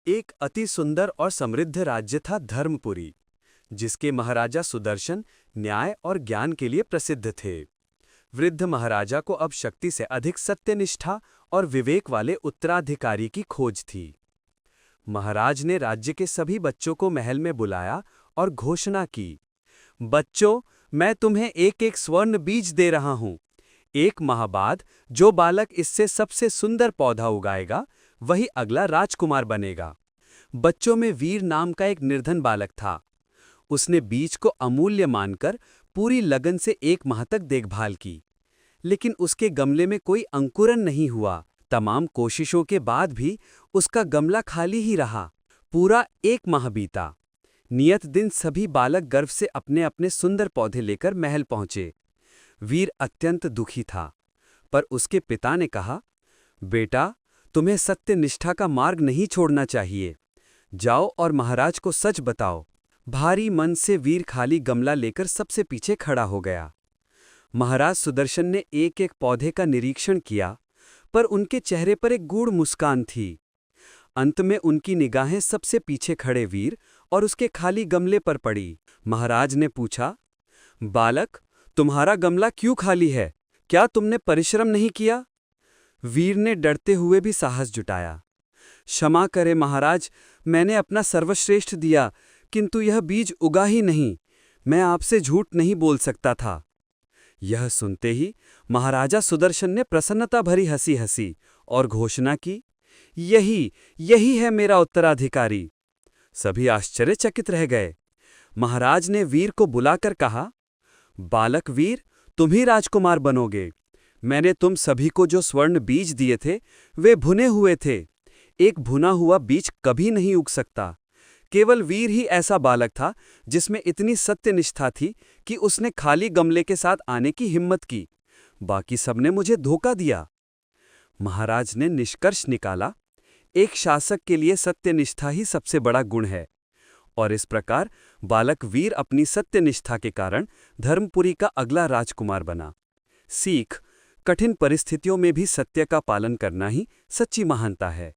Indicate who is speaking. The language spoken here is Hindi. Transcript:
Speaker 1: एक अति सुंदर और समृद्ध राज्य था धर्मपुरी, जिसके महाराजा सुदर्शन न्याय और ज्ञान के लिए प्रसिद्ध थे। वृद्ध महाराजा को अब शक्ति से अधिक सत्यनिष्ठा और विवेक वाले उत्तराधिकारी की खोज थी। महाराज ने राज्य के सभी बच्चों को महल में बुलाया और घोषणा की, बच्चों, मैं तुम्हें एक एक स्वर्ण बीज दे रहा हूं। एक माह बाद जो बालक इससे सबसे सुंदर पौधा उगाएगा, वही अगला राजकुमार बनेगा। बच्चों में वीर नाम का एक निर्धन बालक था। उसने बीज को अमूल्य मानकर पूरी लगन से एक माह तक देखभाल की, लेकिन उसके गमले में कोई अंकुरन नहीं हुआ। तमाम कोशिशों के बाद भी उसका गमला खाली ही रहा। पूरा एक माह बीता। नियत दिन सभी बालक गर्व से अपने अपने सुंदर पौधे लेकर महल पहुंचे। वीर अत्यंत दुखी था, पर उसके पिता ने कहा, बेटा, तुम्हें सत्यनिष्ठा का मार्ग नहीं छोड़ना चाहिए। जाओ और महाराज को सच बताओ। भारी मन से वीर खाली गमला लेकर सबसे पीछे खड़ा हो गया। महाराज सुदर्शन ने एक एक पौधे का निरीक्षण किया, पर उनके चेहरे पर एक गूढ़ मुस्कान थी। अंत में उनकी निगाहें सबसे पीछे खड़े वीर और उसके खाली गमले पर पड़ी। महाराज ने पूछा, बालक, तुम्हारा गमला क्यों खाली है? क्या तुमने परिश्रम नहीं किया? वीर ने डरते हुए भी साहस जुटाया। क्षमा करें महाराज, मैंने अपना सर्वश्रेष्ठ दिया, किंतु यह बीज उगा ही नहीं। मैं आपसे झूठ नहीं बोल सकता था। यह सुनते ही महाराजा सुदर्शन ने प्रसन्नता भरी हंसी हंसी और घोषणा की, यही यही है मेरा उत्तराधिकारी। सभी आश्चर्यचकित रह गए। महाराज ने वीर को बुलाकर कहा, बालक वीर, तुम ही राजकुमार बनोगे। मैंने तुम सभी को जो स्वर्ण बीज दिए थे, वे भुने हुए थे। एक भुना हुआ बीज कभी नहीं उग सकता। केवल वीर ही ऐसा बालक था जिसमें इतनी सत्यनिष्ठा थी कि उसने खाली गमले के साथ आने की हिम्मत की। बाकी सबने मुझे धोखा दिया। महाराज ने निष्कर्ष निकाला, एक शासक के लिए सत्यनिष्ठा ही सबसे बड़ा गुण है। और इस प्रकार बालक वीर अपनी सत्यनिष्ठा के कारण धर्मपुरी का अगला राजकुमार बना। सीख: कठिन परिस्थितियों में भी सत्य का पालन करना ही सच्ची महानता है।